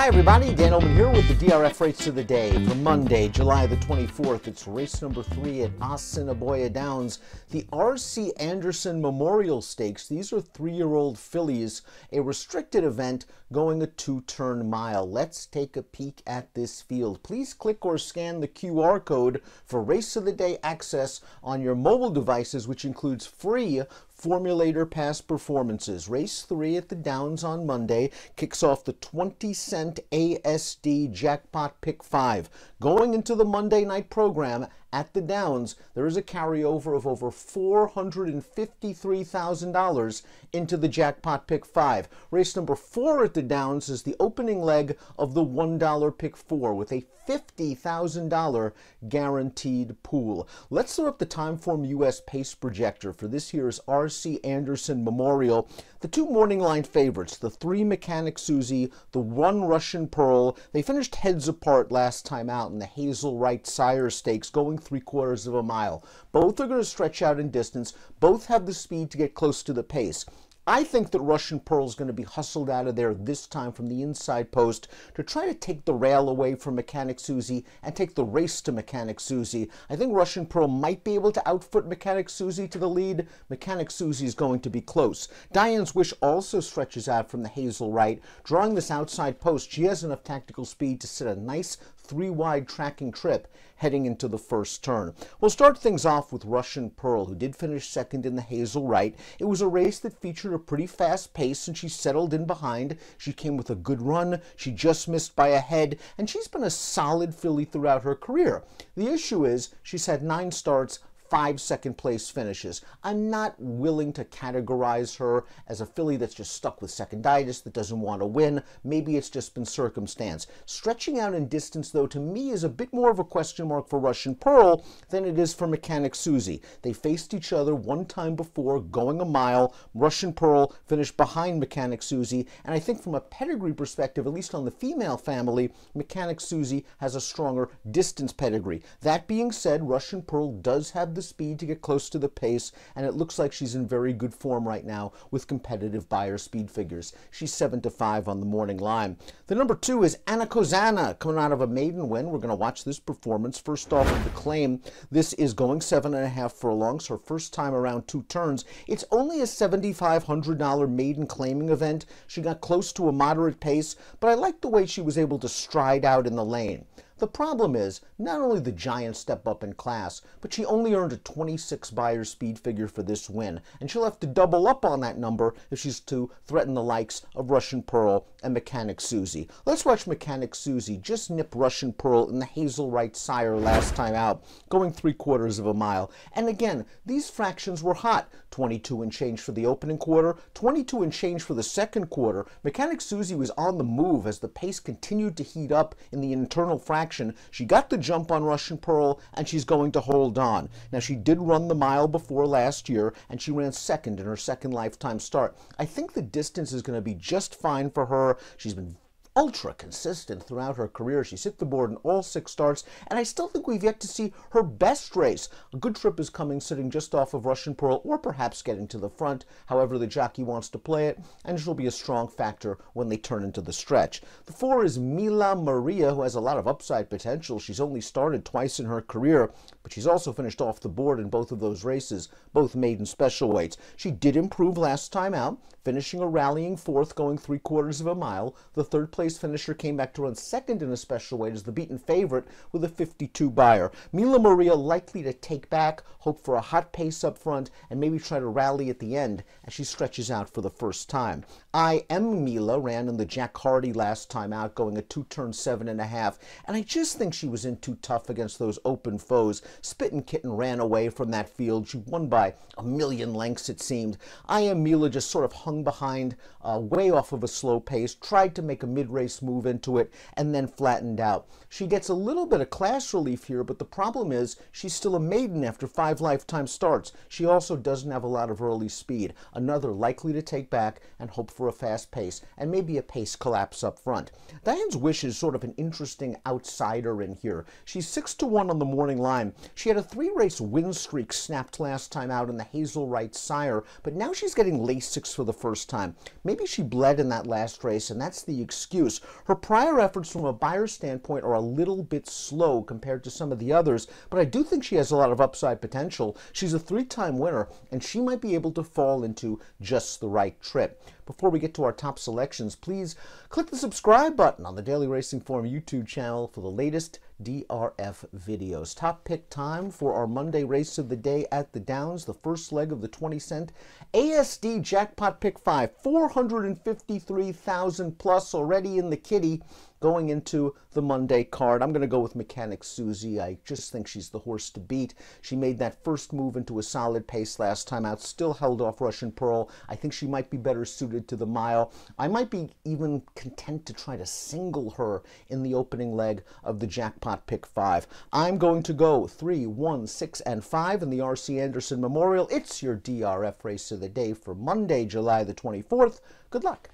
Hi everybody, Dan Illman here with the DRF race of the day for Monday, July the 24th. It's race number 3 at Assiniboia Downs, the R.C. Anderson Memorial Stakes. These are 3-year-old fillies, a restricted event going a 2-turn mile. Let's take a peek at this field. Please click or scan the QR code for race of the day access on your mobile devices, which includes free Formulator Pass performances. Race 3 at the Downs on Monday kicks off the 20-cent ASD Jackpot Pick 5. Going into the Monday night program at the Downs, there is a carryover of over $453,000 into the Jackpot Pick 5. Race number 4 at the Downs is the opening leg of the $1 Pick 4 with a $50,000 guaranteed pool. Let's throw up the Timeform US Pace Projector for this year's R.C. Anderson Memorial. The 2 morning line favorites, the 3 Mechanic Susie, the 1 Russian Pearl, they finished heads apart last time out in the Hazel Wright Sire Stakes, going 3/4 of a mile. Both are going to stretch out in distance. Both have the speed to get close to the pace. I think that Russian Pearl is going to be hustled out of there this time from the inside post to try to take the rail away from Mechanic Susie and take the race to Mechanic Susie. I think Russian Pearl might be able to outfoot Mechanic Susie to the lead. Mechanic Susie is going to be close. Diane's Wish also stretches out from the Hazel Wright. Drawing this outside post, she has enough tactical speed to set a nice 3-wide tracking trip heading into the first turn. We'll start things off with Russian Pearl, who did finish second in the Hazel Wright. It was a race that featured a pretty fast pace, and she settled in behind. She came with a good run. She just missed by a head, and she's been a solid filly throughout her career. The issue is she's had 9 starts, 5 second-place finishes. I'm not willing to categorize her as a filly that's just stuck with seconditis, that doesn't want to win. Maybe it's just been circumstance. Stretching out in distance, though, to me is a bit more of a question mark for Russian Pearl than it is for Mechanic Susie. They faced each other one time before, going a mile. Russian Pearl finished behind Mechanic Susie, and I think from a pedigree perspective, at least on the female family, Mechanic Susie has a stronger distance pedigree. That being said, Russian Pearl does have the speed to get close to the pace, and it looks like she's in very good form right now with competitive buyer speed figures. She's 7-5 on the morning line. The number 2 is Anna Kozana, coming out of a maiden win. We're going to watch this performance. First off with the claim, this is going 7.5 furlongs, her first time around 2 turns. It's only a $7,500 maiden claiming event. She got close to a moderate pace, but I like the way she was able to stride out in the lane. The problem is, not only the giant step up in class, but she only earned a 26 buyer speed figure for this win, and she'll have to double up on that number if she's to threaten the likes of Russian Pearl and Mechanic Susie. Let's watch Mechanic Susie just nip Russian Pearl in the Hazel Wright Sire last time out, going 3/4 of a mile. And again, these fractions were hot. 22 and change for the opening quarter, 22 and change for the second quarter. Mechanic Susie was on the move as the pace continued to heat up in the internal fraction. She got the jump on Russian Pearl, and she's going to hold on. Now, she did run the mile before last year, and she ran second in her second lifetime start. I think the distance is going to be just fine for her. She's been ultra consistent throughout her career. She's hit the board in all 6 starts, and I still think we've yet to see her best race. A good trip is coming sitting just off of Russian Pearl, or perhaps getting to the front, however the jockey wants to play it, and she'll be a strong factor when they turn into the stretch. The 4 is Mila Maria, who has a lot of upside potential. She's only started twice in her career, but she's also finished off the board in both of those races, both maiden special weights. She did improve last time out, finishing a rallying 4th, going 3/4 of a mile. The 3rd place finisher came back to run second in a special weight as the beaten favorite with a 52 buyer. Mila Maria likely to take back, hope for a hot pace up front, and maybe try to rally at the end as she stretches out for the first time. I Am Mila ran in the Jack Hardy last time out, going a 2-turn 7.5, and I just think she was in too tough against those open foes. Spittin' Kitten ran away from that field. She won by a million lengths, it seemed. I Am Mila just sort of hung behind, way off of a slow pace, tried to make a mid-race move into it, and then flattened out. She gets a little bit of class relief here, but the problem is she's still a maiden after 5 lifetime starts. She also doesn't have a lot of early speed. Another likely to take back and hope for a fast pace, and maybe a pace collapse up front. Diane's Wish is sort of an interesting outsider in here. She's 6-1 on the morning line. She had a 3-race win streak snapped last time out in the Hazel Wright Sire, but now she's getting Lasix for the first time. Maybe she bled in that last race, and that's the excuse. juice. Her prior efforts from a buyer standpoint are a little bit slow compared to some of the others, but I do think she has a lot of upside potential. She's a 3-time winner, and she might be able to fall into just the right trip. Before we get to our top selections, please click the subscribe button on the Daily Racing Form YouTube channel for the latest DRF videos. Top pick time for our Monday race of the day at the Downs, the first leg of the 20-cent ASD Jackpot Pick 5. 453,000 plus already in the kitty going into the Monday card. I'm going to go with Mechanic Susie. I just think she's the horse to beat. She made that first move into a solid pace last time out, still held off Russian Pearl. I think she might be better suited to the mile. I might be even content to try to single her in the opening leg of the Jackpot Pick 5. I'm going to go 3, 1, 6, and 5 in the R.C. Anderson Memorial. It's your DRF race of the day for Monday, July the 24th. Good luck.